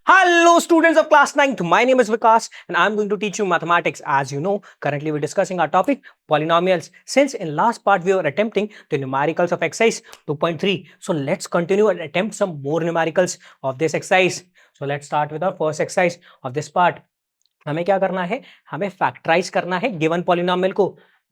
Hello, students of class 9th. My name is Vikas and I'm going to teach you mathematics. As you know, currently we're discussing our topic polynomials. Since in last part we were attempting the numericals of exercise 2.3. So let's continue and attempt some more numericals of this exercise. So let's start with our first exercise of this part. हमें क्या करना है? हमें factorise करना है given polynomial को.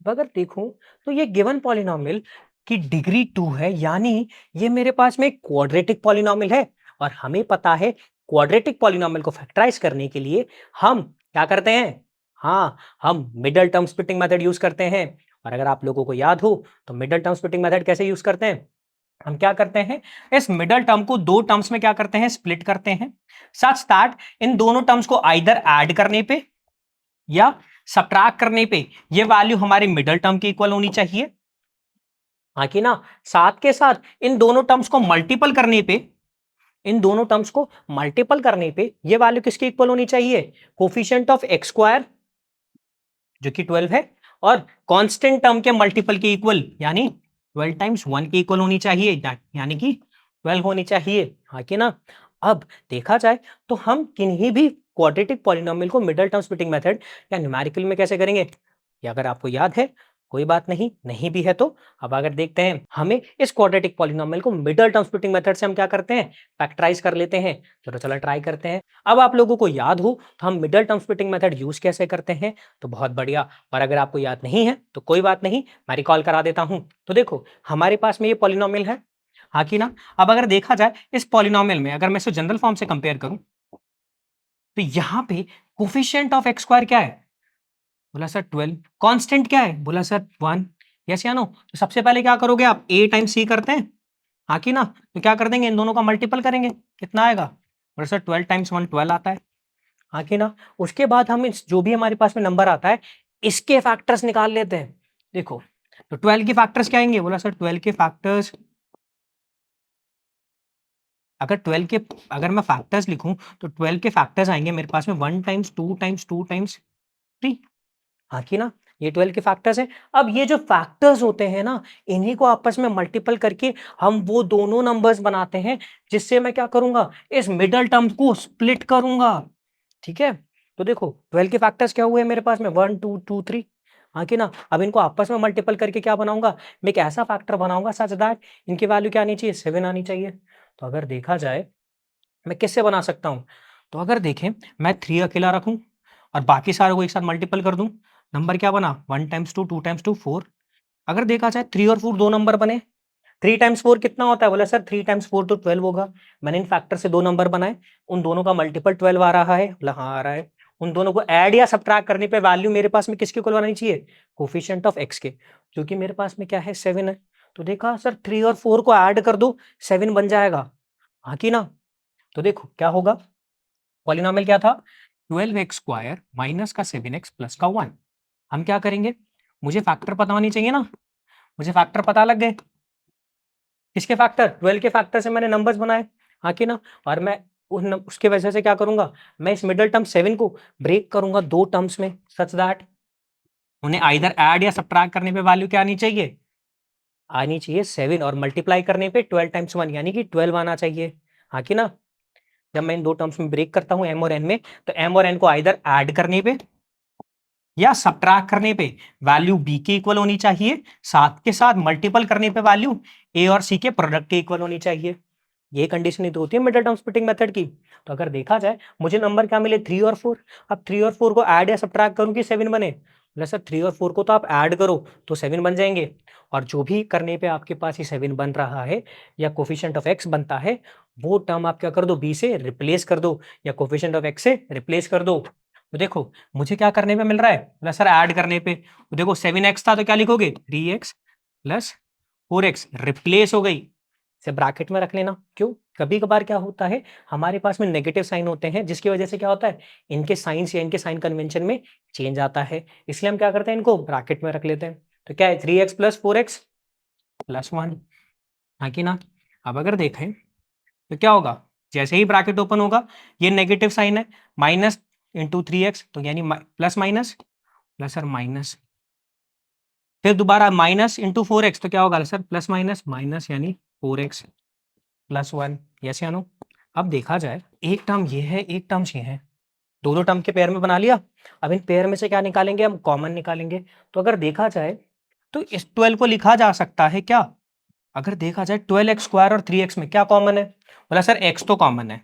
अगर देखूं तो ये गिवन पॉलिनोमियल की डिग्री 2 है, यानी ये मेरे पास में एक क्वाड्रेटिक पॉलिनोमियल है और हमें पता है क्वाड्रेटिक पॉलिनोमियल को फैक्टराइज करने के लिए हम क्या करते हैं? हाँ, हम middle term splitting method use करते हैं. और अगर आप लोगों को याद हो तो मिडल टर्म स्प्लिटिंग मेथड कैसे यूज करते हैं? हम क्या करते हैं, इस मिडल टर्म को दो टर्म्स में क्या करते हैं, स्प्लिट करते हैं, सच दैट इन दोनों टर्म्स को आइदर ऐड करने पे या सब्ट्रैक्ट करने पे ये वैल्यू हमारे मिडल टर्म की इक्वल होनी चाहिए. हाँ कि ना? साथ के साथ इन दोनों टर्म्स को मल्टीपल करने पे, इन दोनों टर्म्स को मल्टीपल करने पे ये वैल्यू किसकी इक्वल होनी चाहिए? कोफिशिएंट ऑफ एक्स स्क्वायर जो कि 12 है और कांस्टेंट टर्म के मल्टीपल के इक्वल, यानी 12 टाइम्स 1 के इक्वल होनी चाहिए, यानी कि 12 होनी चाहिए. हाँ कि ना? अब देखा जाए तो हम किन्हीं भी क्वाड्रेटिक पॉलिनोमियल को मिडल टर्म स्प्लिटिंग मेथड या न्यूमेरिकल में कैसे करेंगे, ये अगर आपको याद है कोई बात नहीं, नहीं भी है तो अब अगर देखते हैं, हमें इस क्वाड्रेटिक पॉलिनोमियल को मिडल टर्म स्प्लिटिंग मेथड से हम क्या करते हैं, फैक्टराइज कर लेते हैं. चलो ट्राई करते हैं. अब आप लोगों को याद हो तो हम middle term splitting method use कैसे करते हैं, तो बहुत बढ़िया. और अगर आपको याद नहीं है तो कोई बात नहीं, मैं रिकॉल करा देता हूं. तो देखो हमारे पास में ये पॉलिनोमियल है, हाँ कि ना? अब अगर देखा जाए इस पॉलिनोमियल में अगर मैं इसे जनरल फॉर्म से कंपेयर करूं तो यहां पे कोफिशिएंट ऑफ एक्स स्क्वायर क्या है? बोला सर 12. कांस्टेंट क्या है? बोला सर 1. यस या नो? तो सबसे पहले क्या करोगे आप, a टाइम्स c करते हैं, हाँ कि ना? तो क्या कर देंगे, इन दोनों का मल्टीपल करेंगे, कितना आएगा? बोला सर 12 टाइम्स 1 12 आता है, हाँ कि ना? उसके बाद हम इस जो भी हमारे पास में नंबर आता है इसके फैक्टर्स निकाल लेते हैं. देखो तो 12 के फैक्टर्स क्या आएंगे? बोला सर 12 के फैक्टर्स, अगर 12 के, अगर मैं फैक्टर्स लिखूं तो 12 के फैक्टर्स आएंगे मेरे पास में 1 टाइम्स 2 टाइम्स 2 टाइम्स 3, हाँ कि ना? ये 12 के फैक्टर्स हैं. अब ये जो फैक्टर्स होते हैं ना, इन्हीं को आपस में मल्टीपल करके हम वो दोनों नंबर्स बनाते हैं जिससे मैं क्या करूंगा, इस मिडल टर्म को स्प्लिट करूंगा. ठीक है? तो देखो 12 के फैक्टर्स क्या हुए मेरे पास में, 1 2 2 3, हाँ कि ना? अब इनको आपस में मल्टीपल करके क्या बनाऊंगा, मैं एक ऐसा फैक्टर बनाऊंगा सच दैट इनकी वैल्यू क्या आनी चाहिए, 7 आनी चाहिए. तो अगर देखा जाए मैं किससे बना सकता हूँ, तो अगर देखें मैं 3 अकेला रखूं और बाकी सारे को एक साथ मल्टीपल कर दूं, नंबर क्या बना, 1 टाइम्स 2 2 टाइम्स 2 4. अगर देखा जाए 3 और 4 दो नंबर बने, 3 टाइम्स 4 कितना होता है? बोला सर 3 टाइम्स 4 तो 12 होगा. मैंने इन फैक्टर से दो नंबर बनाए, उन दोनों का मल्टीपल 12 आ रहा है. बोला हाँ आ रहा है. उन दोनों को ऐड या सब्ट्रैक्ट करने पे वैल्यू मेरे पास में किसके इक्वल आनी चाहिए, कोफिशिएंट ऑफ एक्स के, क्योंकि मेरे पास में क्या है, 7 है. तो देखा सर 3 और 4 को ऐड कर दो, 7 बन जाएगा, हाँ कि ना? तो देखो क्या होगा, पॉलिनोमियल क्या था, 12x स्क्वायर माइनस का 7x प्लस का 1. हम क्या करेंगे, मुझे फैक्टर पता होनी चाहिए ना, मुझे फैक्टर पता लग गए. किसके फैक्टर? 12 के फैक्टर से मैंने नंबर्स बनाए, हाँ कि ना? और मैं उसके वजह से क्या करूंगा, मैं इस मिडल टर्म 7 को ब्रेक करूंगा दो टर्म्स में सच दैट उन्हें आइदर ऐड या सब्ट्रैक्ट करने पे वैल्यू क्या आनी चाहिए, आनी चाहिए 7, और मल्टीप्लाई करने पे 12 टाइम्स 1 यानी कि 12 आना चाहिए, हाँ कि ना? जब मैं इन दो टर्म्स में ब्रेक करता हूं m और n में, तो m और n को आइदर ऐड करने पे या सब्ट्रैक्ट करने पे वैल्यू b के इक्वल होनी चाहिए, साथ के साथ मल्टीपल करने पे वैल्यू a और c के प्रोडक्ट के इक्वल होनी चाहिए. ये कंडीशन ही तो होती है मिडल टर्म स्प्लिटिंग मेथड की. तो अगर देखा जाए मुझे नंबर क्या मिले, 3 और 4. अब 3 और 4 को ऐड या सब्ट्रैक्ट करूं कि 7 बने, बोला सर 3 और 4 को तो आप ऐड करो तो 7 बन जाएंगे, और जो भी करने पे आपके पास ये 7 बन रहा है या कोफिशिएंट ऑफ x बनता है, वो टर्म आप क्या कर दो, b से रिप्लेस कर दो या कोफिशिएंट ऑफ x से रिप्लेस कर दो. तो देखो मुझे क्या करने पे मिल रहा है, बोला सर ऐड करने पे. तो देखो 7x था तो क्या लिखोगे, 3x प्लस 4x रिप्लेस हो गई, इसे ब्रैकेट में रख लेना. क्यों, कभी कभार क्या होता है हमारे पास में नेगेटिव साइन होते हैं, जिसकी वजह से क्या होता है, इनके साइंस या इनके साइन कन्वेंशन में चेंज आता है, इसलिए हम क्या करते हैं, इनको ब्रैकेट में रख लेते हैं. तो क्या है, 3x प्लस 4x प्लस 1, हाँ कि ना? अब अगर देखें तो क्या होगा, जैसे ही ब्रैकेट ओपन होगा ये नेगेटिव साइन है, माइनस इंटू 3x, तो यानी प्लस माइनस, प्लस और माइनस, फिर दोबारा माइनस इंटू 4x, तो क्या होगा सर, प्लस माइनस माइनस, यानी 4x प्लस 1. यस या नो? अब देखा जाए, एक टर्म ये है, एक टर्म्स ये है, दो टर्म के पेयर में बना लिया। अब इन पेयर में से क्या निकालेंगे, हम कॉमन निकालेंगे। तो अगर देखा जाए तो इस 12 को लिखा जा सकता है क्या, अगर देखा जाए 12x स्क्वायर और 3x में क्या कॉमन है, बोला सर x तो कॉमन है।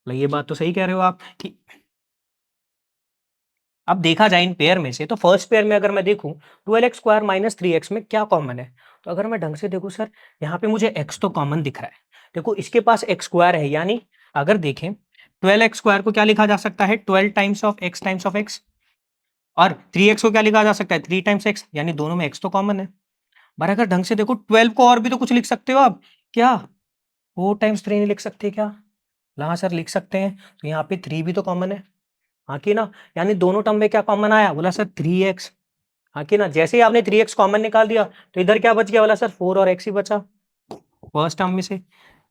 ये बात तो सही कह रहे हो आप कि अब देखा जाए इन पेयर में से, तो फर्स्ट पेयर में अगर मैं देखूं 12x स्क्वायर माइनस 3x में क्या कॉमन है, तो अगर मैं ढंग से देखूं सर, यहाँ पे मुझे x तो कॉमन दिख रहा है। देखो इसके पास x स्क्वायर है, यानी अगर देखें 12x स्क्वायर को क्या लिखा जा सकता है, 12 टाइम्स ऑफ x, और 3x को क्या लिखा जा सकता है, 3 टाइम्स x, यानी दोनों में x तो कॉमन है। पर अगर ढंग से देखो 12 को और भी तो कुछ लिख सकते हो आप क्या, 4 टाइम्स 3 नहीं लिख सकते क्या, हाँ सर लिख सकते हैं। तो यहाँ पे 3 भी तो कॉमन है, हाँ कि ना, यानी दोनों टर्म में क्या कॉमन आया, बोला सर 3x, हाँ कि ना। जैसे ही आपने 3x कॉमन निकाल दिया तो इधर क्या बच गया, बोला सर 4 और x ही बचा फर्स्ट टर्म में से।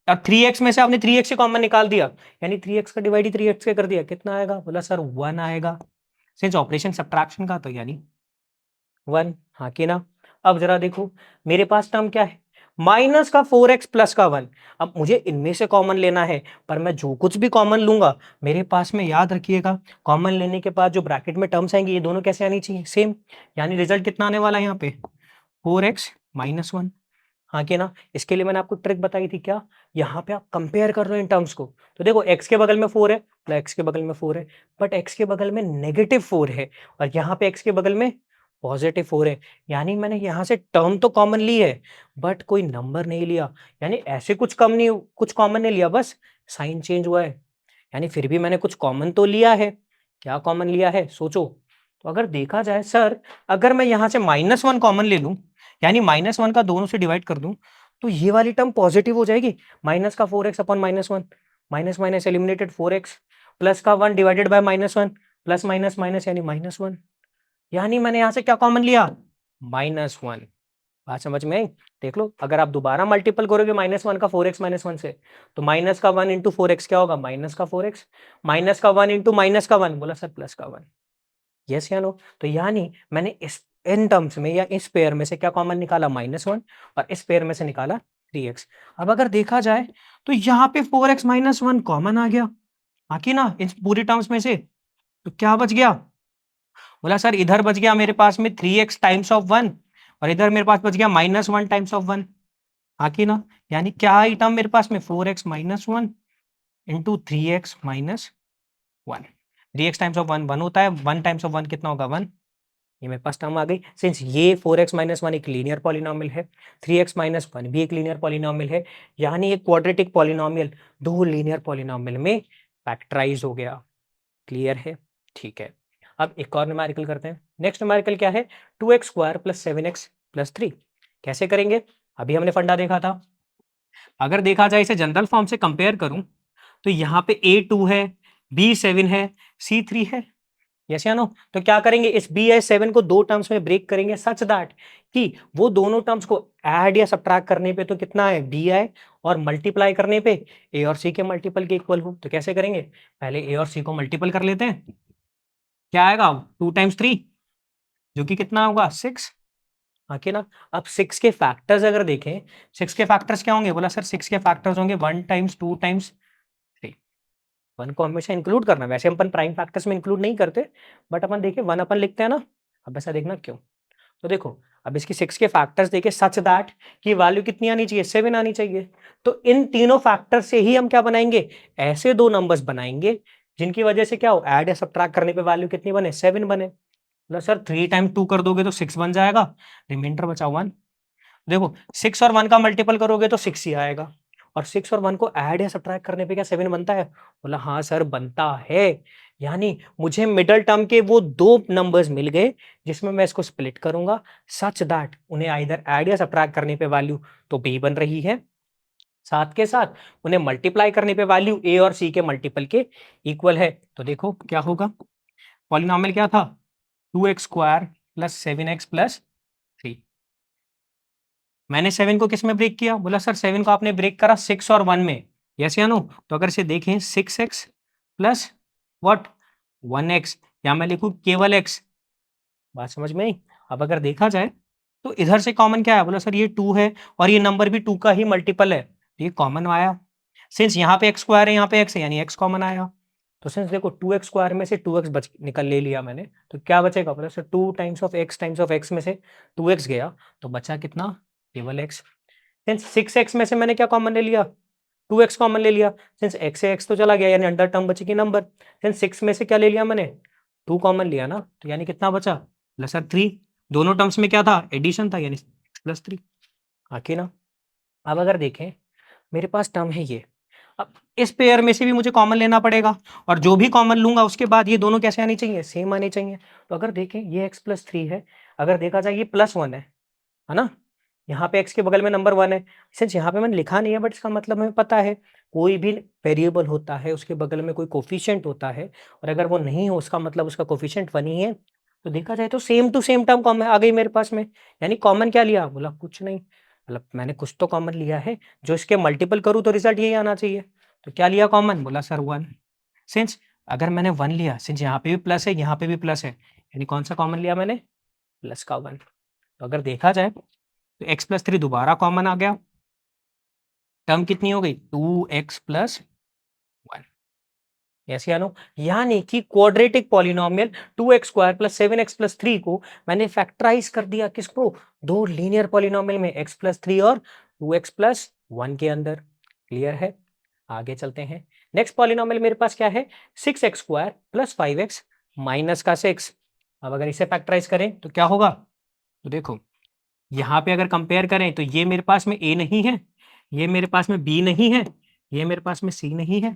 और 3x में से आपने 3x से कॉमन निकाल दिया, यानी 3x का डिवाइड ही 3x से कर दिया, कितना आएगा, बोला सर 1 आएगा। सिंस ऑपरेशन सब्ट्रैक्शन का तो यानी 1, हाँ कि ना। अब जरा देखो मेरे पास टर्म क्या है, माइनस का 4x प्लस का 1। अब मुझे इनमें से कॉमन लेना है, पर मैं जो कुछ भी कॉमन लूंगा मेरे पास में, याद रखिएगा कॉमन लेने के बाद जो ब्रैकेट में टर्म्स आएंगे ये दोनों कैसे आनी चाहिए, सेम। यानी रिजल्ट कितना आने वाला है यहाँ पे, 4x माइनस 1, हाँ कि ना। इसके लिए मैंने आपको ट्रिक बताई थी क्या, यहाँ पे आप कंपेयर कर रहे हो इन टर्म्स को, तो देखो x के बगल में 4 है, x के बगल में 4 है, बट x के बगल में नेगेटिव 4 है, और यहाँ पे x के बगल में पॉजिटिव 4 है। यानी मैंने यहाँ से टर्म तो कॉमन ली है, बट कोई नंबर नहीं लिया, यानी ऐसे कुछ कॉमन नहीं लिया, बस साइन चेंज हुआ है। यानी फिर भी मैंने कुछ कॉमन तो लिया है, क्या कॉमन लिया है सोचो। तो अगर देखा जाए सर, अगर मैं यहाँ से -1 कॉमन ले लूं, यानी -1 का दोनों से डिवाइड कर दूं, तो ये वाली टर्म पॉजिटिव हो जाएगी, माइनस का 4x upon -1, minus minus eliminated 4x, plus का 1 divided by -1, plus minus minus यानी -1, यानी मैंने यहाँ से क्या कॉमन लिया, -1। बात समझ में आई। देख लो अगर आप दोबारा मल्टीपल करोगे -1 का 4x -1 से, तो माइनस का 1 इंटू 4x क्या होगा, माइनस का 4x, माइनस का 1 इंटू माइनस का 1, बोला सर प्लस का 1, यस या नो। तो यानी मैंने इस इन टर्म्स में या इस पेयर में से क्या कॉमन निकाला, -1, और इस पेयर में से निकाला 3x। अब अगर देखा जाए तो यहाँ पे 4x -1 कॉमन आ गया, आखिर ना इस पूरी टर्म्स में से, तो क्या बच गया, बोला सर इधर बच गया मेरे पास में 3x टाइम्स ऑफ 1, और इधर मेरे पास बच गया -1 टाइम्स ऑफ 1, आखिर ना। यानी क्या आई टर्म मेरे पास में, 4x -1 into 3x -1, 3x times of 1 1 होता है, 1 टाइम्स ऑफ 1 कितना होगा 1, ये मेरे पास टर्म आ गई। सिंस ये 4x -1 एक लीनियर पॉलिनोमियल है, 3x -1 भी एक लीनियर पॉलिनोमियल है, यानी एक क्वाड्रेटिक पॉलिनोमियल दो लीनियर पॉलिनोमियल में फैक्टराइज हो गया। क्लियर है, ठीक है। अब एक और न्यूमेरिकल करते हैं। नेक्स्ट न्यूमेरिकल क्या है, 2x square plus 7x plus 3। कैसे करेंगे, अभी हमने फंडा देखा था। अगर देखा जाए इसे जनरल फॉर्म से कंपेयर करूं, तो यहाँ पे a2 है, b7 है, c3 है, यस या नो। तो क्या करेंगे, इस b या 7 को दो टर्म्स में ब्रेक करेंगे सच दैट कि वो दोनों टर्म्स को ऐड या सब्ट्रैक्ट करने पे तो कितना है b है, और मल्टीप्लाई करने पे a और c के मल्टीपल के इक्वल हो। तो कैसे करेंगे, पहले a और c को मल्टीपल कर लेते हैं, क्या आएगा 2 टाइम्स 3, जो कि कितना होगा 6, हाँ कि ना। अब 6 के फैक्टर्स अगर देखें, 6 के फैक्टर्स क्या होंगे, बोला सर 6 के फैक्टर्स होंगे 1 टाइम्स 2 टाइम्स 3। 1 को हमेशा इंक्लूड करना, वैसे अपन प्राइम फैक्टर्स में इंक्लूड नहीं करते, बट अपन देखिए 1 अपन लिखते हैं ना। अब ऐसा देखना क्यों, तो देखो अब इसकी 6 के फैक्टर्स देखे सच दैट की वैल्यू कितनी आनी चाहिए, 7 आनी चाहिए। तो इन तीनों फैक्टर से ही हम क्या बनाएंगे, ऐसे दो नंबर्स बनाएंगे जिनकी वजह से क्या हो, ऐड या सब्ट्रैक्ट करने पे वैल्यू कितनी बने, 7 बने। मतलब सर 3 टाइम 2 कर दोगे तो 6 बन जाएगा, रिमाइंडर बचा 1। देखो 6 और 1 का मल्टीपल करोगे तो 6 ही आएगा, और 6 और 1 को ऐड या सब्ट्रैक्ट करने पे क्या 7 बनता है, बोला हाँ सर बनता है। यानी मुझे मिडल टर्म के वो दो नंबर्स मिल गए जिसमें मैं इसको स्प्लिट करूंगा सच दैट उन्हें आइदर ऐड या सब्ट्रैक्ट करने पे वैल्यू तो b बन रही है, साथ के साथ उन्हें मल्टीप्लाई करने पे वैल्यू a और c के मल्टीपल के इक्वल है। तो देखो क्या होगा, पॉलिनोमियल क्या था, 2x square plus 7x plus 3। मैंने 7 को किस में ब्रेक किया, बोला सर 7 को आपने ब्रेक करा 6 और 1 में, यस या नो। तो अगर इसे देखें 6x प्लस व्हाट 1x, या मैं लिखूं केवल x, बात समझ में आई। अब अगर देखा जाए तो इधर से कॉमन क्या है, बोला सर ये 2 है, और ये नंबर भी 2 का ही मल्टीपल है, तो ये कॉमन आया। सिंस यहाँ पे एक्स स्क्वायर है, यहाँ पे एक्स है, यानी एक्स कॉमन आया। तो सिंस देखो 2x स्क्वायर में से 2x बच निकल ले लिया मैंने, तो क्या बचेगा, मतलब सर 2 टाइम्स ऑफ x में से 2x गया, तो बचा कितना, केवल x। सिंस 6x में से मैंने क्या कॉमन ले लिया, 2x कॉमन ले लिया। सिंस x से x तो चला गया, यानी अंडर टर्म बचेगी नंबर। सिंस 6 में से क्या ले लिया मैंने, 2 कॉमन लिया ना, तो यानी कितना बचा, प्लस सर 3। दोनों टर्म्स में क्या था, एडिशन था, यानी प्लस 3। आके ना, अब अगर देखें मेरे पास टर्म है ये, अब इस पेयर में से भी मुझे कॉमन लेना पड़ेगा, और जो भी कॉमन लूंगा उसके बाद ये दोनों कैसे आनी चाहिए, सेम आनी चाहिए। तो अगर देखें ये x प्लस 3 है, अगर देखा जाए ये प्लस 1 है ना, यहाँ पे x के बगल में नंबर 1 है। सिंस यहाँ पे मैंने लिखा नहीं है, बट इसका मतलब हमें पता है, कोई भी वेरिएबल होता है उसके बगल में कोई कोफिशिएंट होता है, और अगर वो नहीं हो उसका मतलब उसका कोफिशिएंट 1 ही है। तो देखा जाए तो same to same term common आ गई मेरे पास में, यानी कॉमन क्या लिया, बोला कुछ नहीं, मतलब मैंने कुछ तो कॉमन लिया है, जो इसके मल्टीपल करूँ तो रिजल्ट यही आना चाहिए। तो क्या लिया कॉमन, बोला सर 1। सिंस अगर मैंने 1 लिया, सिंस यहाँ पे भी प्लस है, यहाँ पे भी प्लस है, यानी कौन सा कॉमन लिया मैंने, प्लस का 1। तो अगर देखा जाए तो x प्लस 3 दोबारा कॉमन आ गया, टर्म कितनी हो गई, 2x प्लस 1। यस या नो, यानी कि quadratic polynomial 2x square plus 7x plus 3 को मैंने फैक्टराइज कर दिया, किसको, दो लीनियर पॉलिनोमियल में, x प्लस 3 और 2x प्लस 1 के अंदर। क्लियर है, आगे चलते हैं। नेक्स्ट पॉलिनोमियल मेरे पास क्या है, 6x square plus 5x minus का 6। अब अगर इसे फैक्टराइज करें तो क्या होगा, तो देखो यहाँ पे अगर कंपेयर करें तो ये मेरे पास में a नहीं है, ये मेरे पास में b नहीं है, ये मेरे पास में c नहीं है।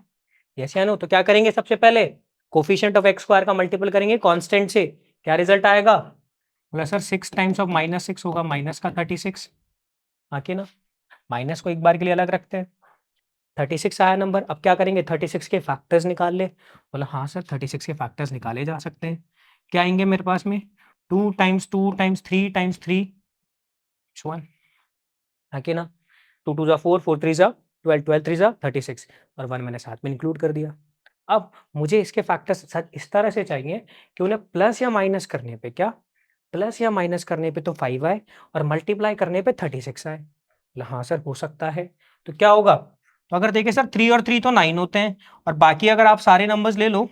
यस या नो, तो क्या करेंगे, सबसे पहले कोफिशिएंट ऑफ एक्स स्क्वायर का मल्टीपल करेंगे कांस्टेंट से, क्या रिजल्ट आएगा, बोला सर 6 टाइम्स ऑफ माइनस 6 होगा माइनस का 36। आके ना, माइनस को एक बार के लिए अलग रखते हैं, 36 आया नंबर। अब क्या करेंगे, 36 के फैक्टर्स निकाल ले, बोला हाँ सर 36 के फैक्टर्स निकाले जा सकते हैं। क्या आएंगे मेरे पास में, 2 टाइम्स 3 1। आके ना, 2 2 जा 4, 4 3 जा 12, 12 3 जा 36, और 1 मैंने साथ में इंक्लूड कर दिया। अब मुझे इसके फैक्टर्स इस तरह से चाहिए कि उन्हें प्लस या माइनस करने पे, क्या, प्लस या माइनस करने पे तो 5 आए, और मल्टीप्लाई करने पे 36 आए। बोला हाँ सर हो सकता है। तो क्या होगा, तो अगर देखें सर 3 और 3 तो 9 होते हैं, और बाकी अगर आप सारे नंबर्स ले लो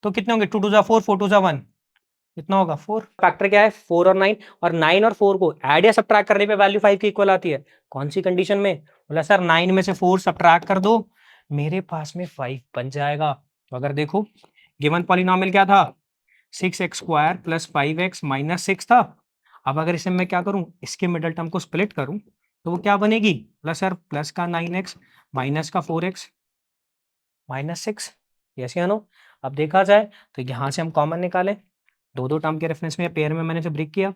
तो कितने होंगे, 2 2 जा 4, 4 2 जा 1, कितना होगा 4। फैक्टर क्या है, 4 और 9, और 9 और 4 को ऐड या सब्ट्रैक्ट करने पे वैल्यू 5 के इक्वल आती है। कौन सी कंडीशन में, बोला सर 9 में से 4 सब्ट्रैक्ट कर दो, मेरे पास में 5 बन जाएगा। तो अगर देखो गिवन पॉलिनोमियल क्या था, 6x square plus 5x minus 6 था। अब अगर इसे मैं क्या करूं, इसके मिडल टर्म को स्प्लिट करूं, तो वो क्या बनेगी, प्लस सर प्लस का 9x माइनस का 4x माइनस 6। यस या नो, अब देखा जाए तो यहाँ से हम कॉमन निकालें, दो दो टर्म के रेफरेंस में पेयर में मैंने इसे ब्रेक किया।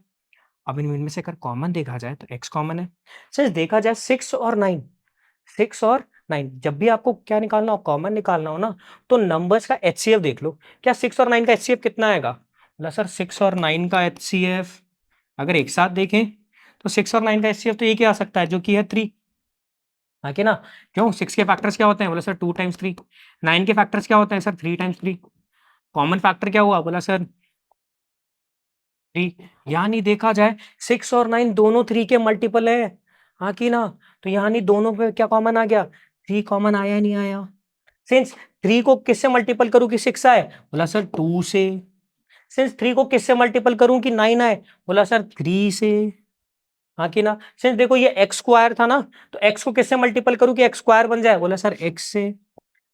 अब इनमें से अगर कॉमन देखा जाए तो x कॉमन है। सिंस देखा जाए 6 और 9, 6 और 9, जब भी आपको क्या निकालना हो, कॉमन निकालना हो ना, तो नंबर्स का एचसीएफ देख लो, क्या 6 और 9 का एचसीएफ कितना आएगा, बोला सर 6 और 9 का एचसीएफ अगर एक साथ देखें तो 6 और 9 का एचसीएफ तो ये क्या आ सकता है, जो कि है 3। हाँ कि ना, क्यों, 6 के फैक्टर्स क्या होते हैं, बोला सर 2 टाइम्स 3। 9 के फैक्टर्स क्या होते हैं सर, 3 टाइम्स 3। कॉमन फैक्टर क्या हुआ, बोला सर 3। यानी देखा जाए 6 और 9 दोनों 3 के मल्टीपल है। हाँ कि ना, तो यानी दोनों पे क्या कॉमन आ गया, 3 कॉमन आया नहीं आया। सिंस 3 को किससे मल्टीपल करूं कि 6 आए, बोला सर 2 से। सिंस 3 को किससे मल्टीपल करूं कि 9 आए, बोला सर 3 से। हाँ कि ना, सिंस देखो ये एक्स स्क्वायर था ना, तो एक्स को किससे मल्टीपल करूं कि एक्स स्क्वायर बन जाए, बोला सर एक्स से।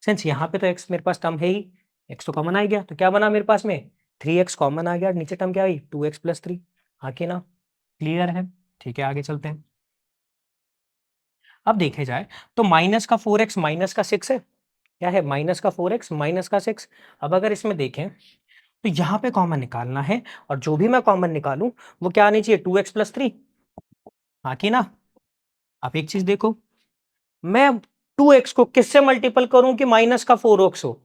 सिंस यहाँ पे तो एक्स मेरे पास टर्म है ही, एक्स तो कॉमन आ गया, तो क्या बना मेरे पास में, 3x कॉमन आ गया, नीचे टर्म क्या आई, 2x प्लस 3। हाँ कि ना, क्लियर है, ठीक है आगे चलते हैं। अब देखे जाए तो माइनस का 4x माइनस का 6 है, क्या है, माइनस का 4x माइनस का 6। अब अगर इसमें देखें तो यहाँ पे कॉमन निकालना है, और जो भी मैं कॉमन निकालूं वो क्या आनी चाहिए, 2x प्लस 3। हाँ कि ना, आप एक चीज देखो, मैं 2x को किससे मल्टीपल करूं कि माइनस का 4x हो,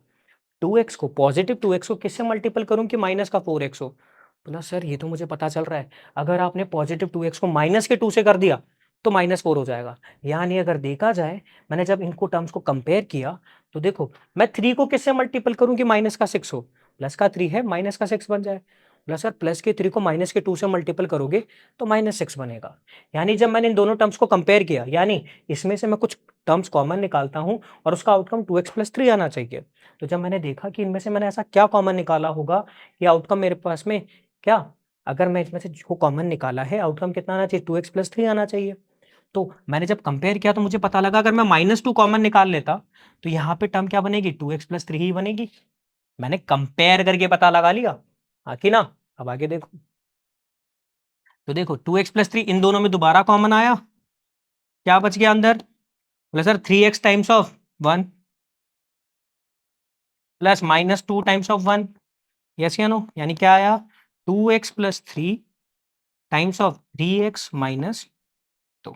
2x को, पॉजिटिव 2x को किससे मल्टीपल करूं कि माइनस का 4x हो। बोला सर ये तो मुझे पता चल रहा है, अगर आपने पॉजिटिव 2x को माइनस के 2 से कर दिया तो -4 हो जाएगा। यानी अगर देखा जाए, मैंने जब इनको टर्म्स को कंपेयर किया, तो देखो मैं 3 को किससे मल्टीपल करूं कि माइनस का 6 हो, प्लस का 3 है माइनस का 6 बन जाए। बोला सर प्लस के 3 को माइनस के 2 से मल्टीपल करोगे तो -6 बनेगा। यानी जब मैंने इन दोनों टर्म्स को कंपेयर किया, यानी इसमें से मैं कुछ टर्म्स कॉमन निकालता हूँ और उसका आउटकम 2x+3 आना चाहिए। तो जब मैंने देखा कि इनमें से मैंने ऐसा क्या कॉमन निकाला होगा कि आउटकम मेरे पास में क्या, अगर मैं इसमें से जो कॉमन निकाला है आउटकम कितना आना चाहिए, 2x+3 आना चाहिए। तो मैंने जब कंपेयर किया तो मुझे पता लगा अगर मैं -2 कॉमन निकाल लेता तो यहाँ पे टर्म क्या बनेगी, 2x+3 ही बनेगी। मैंने कंपेयर करके पता लगा लिया, हाँ कि ना? अब आगे देखो, तो देखो 2x+3 इन दोनों में दोबारा कॉमन आया, क्या बच गया अंदर? बोले sir 3x times of 1 plus -2 times of 1, yes या नो? यानी क्या आया, 2x+3 times of 3x minus 2।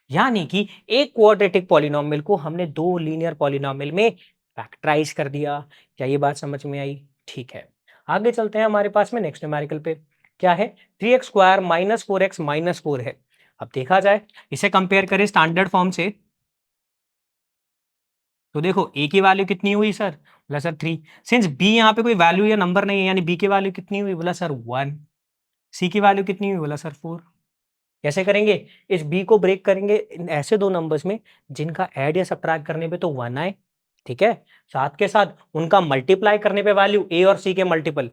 यानी कि एक क्वाड्रेटिक पॉलिनोमियल को हमने दो लीनियर पॉलिनोमियल में फैक्टराइज कर दिया। क्या ये बात समझ में आई? ठीक है, आगे चलते हैं हमारे पास में नेक्स्ट न्यूमेरिकल पे। क्या है, 3x square minus 4x minus 4 है। अब देखा जाए, इसे कंपेयर करें स्टैंडर्ड फॉर्म से, तो देखो a की वैल्यू कितनी हुई सर? बोला सर 3। सिंस b यहाँ पे कोई वैल्यू या नंबर नहीं है, यानी b की वैल्यू कितनी हुई? बोला सर 1। c की वैल्यू कितनी हुई? बोला सर 4। कैसे करेंगे? इस b को ब्रेक करेंगे इन ऐसे दो नंबर्स में जिनका ऐड या सब्ट्रैक्ट करने पे तो 1 आए, ठीक है? साथ के साथ उनका मल्टीप्लाई करने पे वैल्यू a और c के मल्टीपल,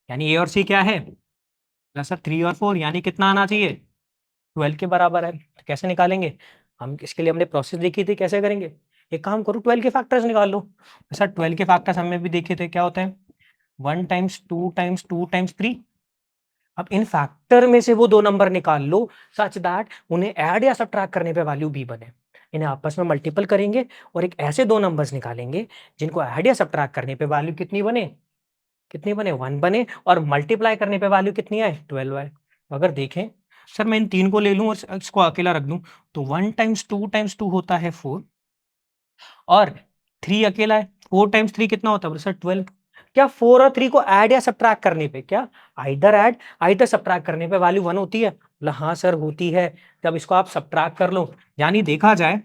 यानी a और c क्या है? बोला सर 3 और 4, यानी कितना आना चाहिए? 12 के बराबर है। तो कैसे निकालेंगे? हम इसके लिए हमने प्रोसेस देखी थी, कैसे करेंगे? एक काम करो, 12 के फैक्टर्स निकाल लो। सर 12 के फैक्टर्स हमने भी देखे थे, क्या होते हैं? 1 टाइम्स 2 टाइम्स 2 टाइम्स 3। अब इन फैक्टर में से वो दो नंबर निकाल लो सच दैट उन्हें ऐड या सब्ट्रैक्ट करने पे वैल्यू b बने। इन्हें आपस में मल्टीपल करेंगे और एक ऐसे दो नंबर्स निकालेंगे जिनको ऐड या सब्ट्रैक्ट करने पे वैल्यू कितनी बने? कितनी बने? 1 बने, और मल्टीप्लाई करने पे वैल्यू कितनी आए? 12 आए। तो अगर देखें, सर मैं इन तीन को ले लूं और इसको अकेला रख दूं, तो 1 टाइम्स 2 होता है 4, और 3 अकेला है। 4 टाइम्स 3 कितना होता है? बोले सर 12। क्या 4 और 3 को ऐड या सब्ट्रैक्ट करने पे, क्या आइदर ऐड आइदर सब्ट्रैक्ट करने पे वैल्यू 1 होती है? बोला हाँ सर होती है। तब इसको आप सब्ट्रैक्ट कर लो, यानी देखा जाए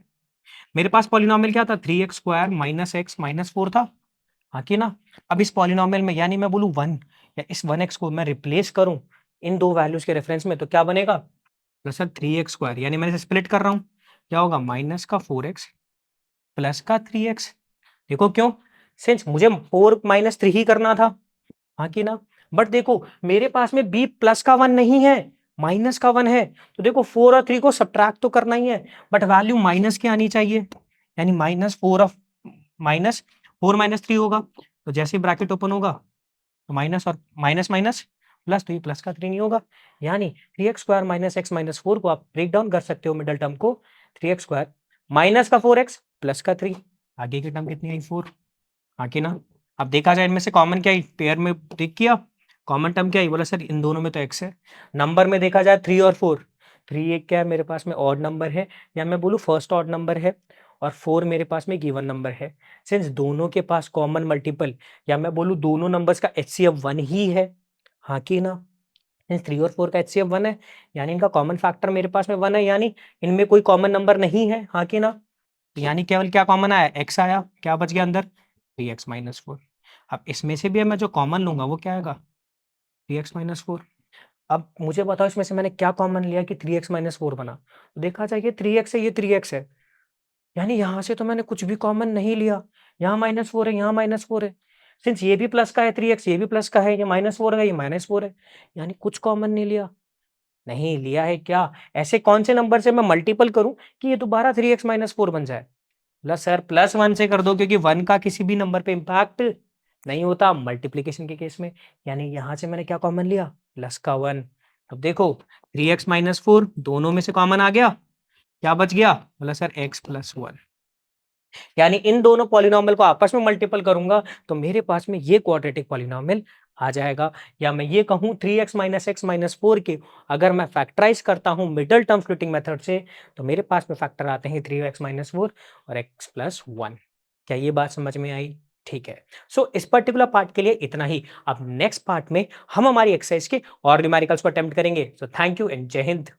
मेरे पास पॉलिनोमियल क्या था, 3x square minus x minus 4 था, हाँ कि ना? अब इस पॉलिनोमियल में, यानी मैं बोलूँ 1 या इस 1x को मैं रिप्लेस करूं इन दो वैल्यूज के रेफरेंस में, तो क्या बनेगा? प्लस 3x स्क्वायर, यानी मैंने स्प्लिट कर रहा हूं, क्या होगा? माइनस का 4x प्लस का 3x। देखो क्यों? सिंस मुझे 4 माइनस 3 ही करना था, हाँ कि ना? बट देखो मेरे पास में b प्लस का 1 नहीं है, माइनस का 1 है। तो देखो 4 और 3 को सब्ट्रैक्ट तो करना ही है, बट वैल्यू माइनस की आनी चाहिए, यानी माइनस 4 माइनस 3 होगा। तो जैसे ही ब्रैकेट ओपन होगा तो माइनस और माइनस माइनस प्लस, तो ये प्लस का 3 नहीं होगा। यानी 3x square minus x minus 4 को आप ब्रेक डाउन कर सकते हो मिडल टर्म को, 3x स्क्वायर माइनस का 4x प्लस का 3, आगे की टर्म कितनी आई? 4, हाँ कि ना? अब देखा जाए इनमें से कॉमन क्या है, पेयर में देख किया कॉमन टर्म क्या है? बोला सर इन दोनों में तो x है। नंबर में देखा जाए 3 और 4, 3 एक क्या है मेरे पास में, ऑड नंबर है, या मैं बोलूँ फर्स्ट ऑड नंबर है, और 4 मेरे पास में गिवन नंबर है। सिंस दोनों के पास कॉमन मल्टीपल, या मैं बोलूँ दोनों नंबर्स का HCF 1 ही है, हाँ कि ना? सिंस 3 और 4 का HCF 1 है, यानी इनका कॉमन फैक्टर मेरे पास में 1 है, यानी इनमें कोई कॉमन नंबर नहीं है, हाँ कि ना? तो यानी केवल क्या कॉमन आया? x आया, क्या बच गया अंदर? 3x minus 4। अब इसमें से भी मैं जो कॉमन लूंगा वो क्या आएगा? 3x minus 4। अब मुझे बताओ इसमें से मैंने क्या कॉमन लिया कि 3x माइनस 4 बना? तो देखा जाए ये 3x है, ये 3x है, यानी यहाँ से तो मैंने कुछ भी कॉमन नहीं लिया। यहाँ माइनस 4 है, यहाँ माइनस 4 है। सिंस ये भी प्लस का है 3x, ये भी प्लस का है, ये माइनस 4 है, ये माइनस 4 है, यानी कुछ कॉमन नहीं लिया। नहीं लिया है क्या? ऐसे कौन से नंबर से मैं मल्टीपल करूं कि ये दोबारा 3x माइनस 4 बन जाए? प्लस सर प्लस 1 से कर दो, क्योंकि 1 का किसी भी नंबर पे इम्पैक्ट नहीं होता मल्टीप्लिकेशन के केस में। यानी यहां से मैंने क्या कॉमन लिया? प्लस का 1। अब देखो 3x माइनस 4 दोनों में से कॉमन आ गया, क्या बच गया? बोला सर x प्लस 1। यानी इन दोनों पॉलिनोमियल को आपस में मल्टीपल करूंगा तो मेरे पास में ये क्वाड्रेटिक पॉलिनोमियल आ जाएगा। या मैं ये कहूं 3x माइनस एक्स माइनस 4 के अगर मैं फैक्टराइज करता हूं मिडल टर्म स्प्लिटिंग मेथड से, तो मेरे पास में फैक्टर आते हैं 3x माइनस 4 और x प्लस 1। क्या ये बात समझ में आई? ठीक है, सो इस पर्टिकुलर पार्ट के लिए इतना ही। अब नेक्स्ट पार्ट में हम हमारी एक्सरसाइज के और न्यूमेरिकल्स को अटेम्प्ट करेंगे। सो थैंक यू एंड जय हिंद।